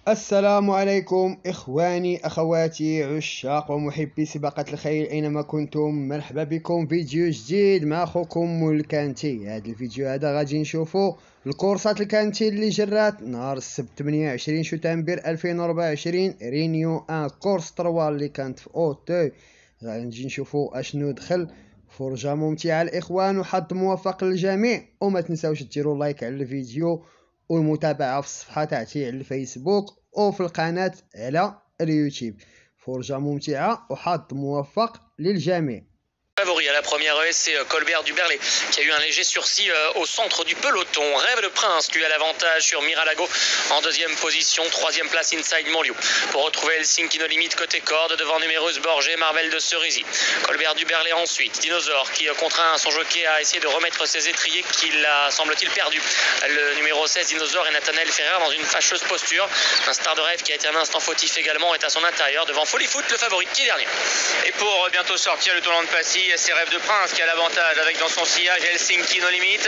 السلام عليكم إخواني أخواتي عشاق ومحبي سباقة الخيل أينما كنتم. مرحبا بكم فيديو جديد مع أخوكم الكانتي. هذا الفيديو هذا غادي نشوفوا الكورسات الكانتي اللي جرات نهار السبت 28 شتنبر 2024 رينيو ان كورس 3 اللي كانت في اوتو. غادي نشوفوا اشنو دخل. فرجة ممتعة الإخوان وحظ موفق للجميع، وما تنساوش ديروا لايك على الفيديو والمتابعة في الصفحة تاعتي على الفيسبوك وفي القناة على اليوتيوب. فرجة ممتعة وحظ موفق للجميع. Favori à la première haie, c'est Colbert du Berlay qui a eu un léger sursis au centre du peloton. Rêve de Prince lui a l'avantage sur Miralago en deuxième position, troisième place Inside Montlieu. Pour retrouver Helsinki No Limit côté corde devant Numerus Borgé, Marvel de Cerisy. Colbert du Berlay ensuite, Dinosaure qui contraint son jockey à essayer de remettre ses étriers qu'il a semble-t-il perdu. Le numéro 16 Dinosaure et Nathanaël Ferrer dans une fâcheuse posture. Un Star de Rêve qui a été un instant fautif également est à son intérieur devant Folly Foot le favori qui est dernier. Et pour bientôt sortir le tournant de Passy, c'est Rêve de Prince qui a l'avantage avec dans son sillage Helsinki No Limit.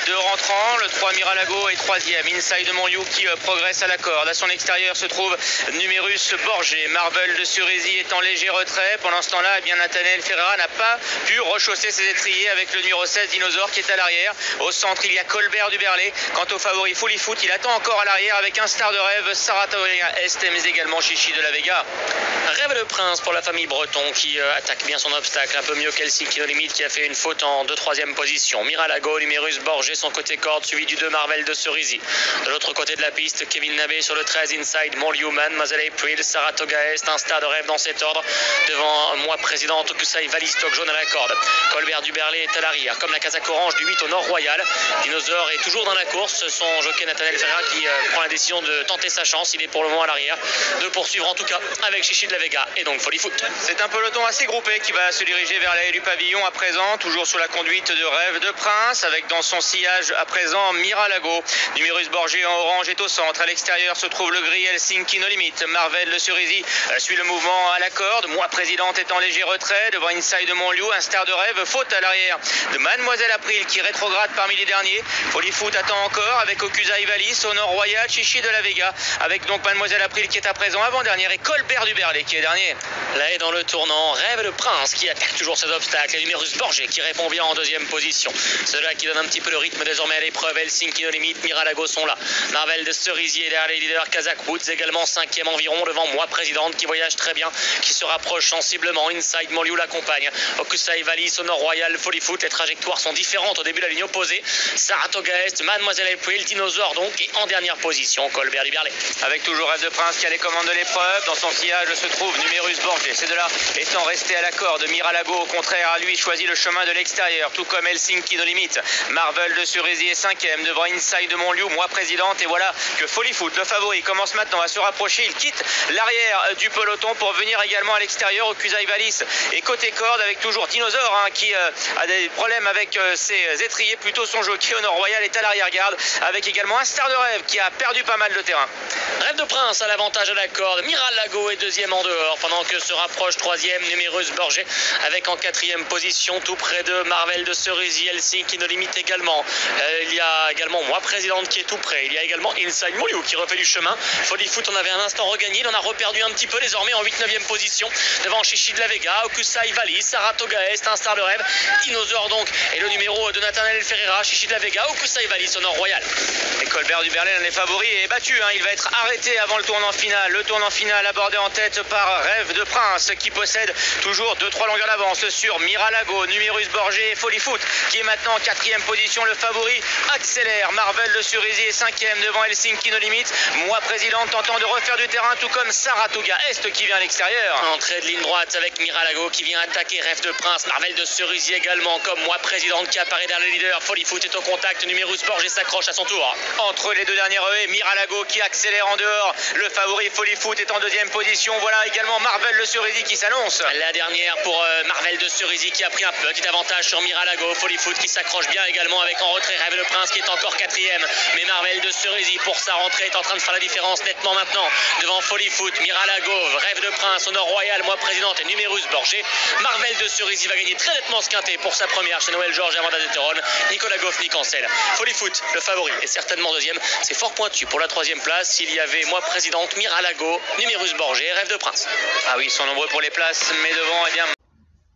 Deux rentrants, le 3 Miralago et troisième Inside Montlieu qui progresse à la corde. À son extérieur se trouve Numerus Borgé. Marvel de Cerisy est en léger retrait. Pendant ce temps-là, Nathanaël Ferreira n'a pas pu rechausser ses étriers avec le numéro 16 Dinosaure qui est à l'arrière. Au centre, il y a Colbert du Berlay. Quant au favori Folly Foot, il attend encore à l'arrière avec un Star de Rêve, Saratoga Est, mais également Chichi de la Vega. Rêve de Prince pour la famille Breton qui attaque bien son obstacle un peu mieux qu'Helsinki No Limit qui a fait une faute en 2-3e position. Miralago, Numerus Borgé son côté corde suivi du 2 Marvel de Cerisy. De l'autre côté de la piste, Kevin Nabé sur le 13 Inside Montlieu, Mademoiselle April, Saratoga Est, un Star de Rêve dans cet ordre devant moi présidente Okusai Valistock jaune à la corde. Colbert du Berlay est à l'arrière comme la casaque orange du 8 au Nord Royal. Dinosaure est toujours dans la course, son jockey Nathanaël Ferreira qui prend la décision de tenter sa chance, il est pour le moment à l'arrière, de poursuivre en tout cas avec Chichi de la Vega et donc Folly Foot. C'est un peloton assez groupé qui va se diriger vers la haie du pavillon à présent, toujours sous la conduite de Rêve de Prince, avec dans son sillage à présent Miralago. Numerus Borgé en orange est au centre, à l'extérieur se trouve le gris Helsinki No Limit. Marvel de Cerisy suit le mouvement à la corde, moi présidente est en léger retrait devant Inside Montlieu, un Star de Rêve, faute à l'arrière de Mademoiselle April qui rétrograde parmi les derniers. Folly Foot attend encore avec Okusai Valis au Nord Royal, Chichi de la Vega avec donc Mademoiselle April qui est à présent avant-dernière et Colbert du Berlay qui est dernier. Là est dans le tournant, Rêve de Prince qui attaque toujours ses obstacles et Numerus Borgé qui répond bien en deuxième position. Cela qui donne un petit peu le rythme désormais à l'épreuve. Helsinki No Limit, Miralago sont là. Marvel de Cerisy et derrière les leaders Kazakh Woods également 5e environ devant moi présidente qui voyage très bien, qui se rapproche sensiblement. Inside Montlieu l'accompagne. Okusai Valis au Nord Royal, Folly Foot, les trajectoires sont différentes au début de la ligne opposée. Saratoga Est, Mademoiselle April, Dinosaure donc et en dernière position Colbert du Berlay. Avec toujours Rêve de Prince qui a les commandes de l'épreuve. Dans son sillage se trouve Numerus Borgé. Ces deux-là étant restés à la corde. Miralago au contraire a lui choisi le chemin de l'extérieur, tout comme Helsinki No Limit. Marvel de Cerisy est 5e devant Inside de Montlieu, moi présidente, et voilà que Folly Foot, le favori, commence maintenant à se rapprocher. Il quitte l'arrière du peloton pour venir également à l'extérieur. Okusai Valis et côté corde avec toujours Dinosaure qui a des problèmes avec ses étriers, plutôt son jockey au Nord Royal est à l'arrière-garde avec également un Star de Rêve qui a perdu pas mal de terrain. Rêve de Prince à l'avantage à la corde, Miralago est 2e en dehors pendant que se rapproche 3e Numerus Borgé avec en 4e position tout près de Marvel de Cerisy, Helsinki No Limit également. Il y a également moi présidente qui est tout près. Il y a également Inside Montlieu qui refait du chemin. Folly Foot on avait un instant regagné, il en a reperdu un petit peu désormais en 8-9e position devant Chichi de la Vega, Okusai Valis, Saratoga Est, un Star de Rêve, Dinosaure donc et le numéro de Nathanaël Ferreira, Chichi de la Vega, Okusai Valis au Nord Royal. Et Colbert du Berlay, l'un des favoris, est battu. Il va être arrêté avant le tournant final. Le tournant final abordé en tête par Rêve de Prince qui possède toujours 2-3 longueurs d'avance sur Miralago, Numerus Borgé et Folly Foot qui est maintenant en 4e position. Le favori accélère. Marvel de Cerisy est 5e devant Helsinki No Limit. Moi présidente tentant de refaire du terrain tout comme Saratoga Est qui vient à l'extérieur. Entrée de ligne droite avec Miralago qui vient attaquer Rêve de Prince. Marvel de Cerisy également comme moi présidente qui apparaît derrière le leader. Folly Foot est au contact. Numerus Borgé s'accroche à son tour. Entre les deux dernières haies, Miralago qui accélère en dehors. Le favori Folly Foot est en 2e position. Voilà également Marvel de Cerisy qui s'annonce. La dernière pour Marvel de de Cerisy qui a pris un petit avantage sur Miralago. Follyfoot qui s'accroche bien également avec en retrait Rêve le Prince qui est encore quatrième. Mais Marvel de Cerisy pour sa rentrée est en train de faire la différence nettement maintenant devant Follyfoot, Miralago, Rêve de Prince, Honor Royal, Moi Présidente et Numerus Borgé. Marvel de Cerisy va gagner très nettement ce quintet pour sa première chez Noël Georges avant Dazeteron. Nicolas Goff, Nicancel. Follyfoot, le favori, est certainement deuxième. C'est fort pointu pour la troisième place. Il y avait Moi Présidente, Miralago, Numerus Borgé, Rêve de Prince. Ah oui, ils sont nombreux pour les places, mais devant, eh bien...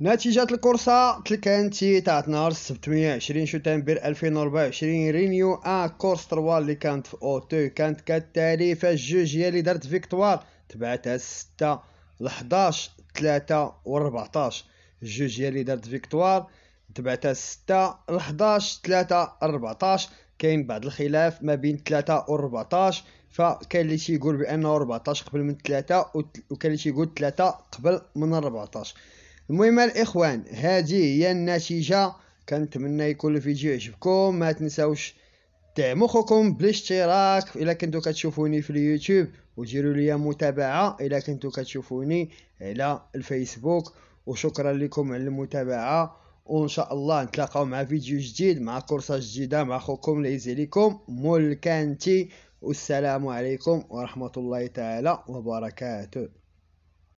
نتيجة الكورسة تلكانتي تاع نهار السبت 28 شتنبر 2024 رينيو كورس 3 اللي كانت في اوتو كانت كالتالي. فالجوج هي اللي دارت فيكتوار تبعتها 6 ل11 3 و14. الجوج هي اللي دارت فيكتوار تبعتها 6 ل11 3 14. كاين بعض الخلاف ما بين 3 و14، فكاين اللي تيقول بانه 14 قبل من 3 وكاين اللي تيقول 3 قبل من 14. المهم الاخوان هذه هي النتيجه. كنتمنى يكون الفيديو يعجبكم. ما تنساوش دعموا خوكم بالاشتراك الا كنتو كتشوفوني في اليوتيوب، وديروا لي متابعه الا كنتو كتشوفوني على الفيسبوك. وشكرا لكم على المتابعه، وان شاء الله نتلاقاو مع فيديو جديد مع كورسه جديده مع خوكم اللي يزيلكم مولكانتي. والسلام عليكم ورحمه الله تعالى وبركاته.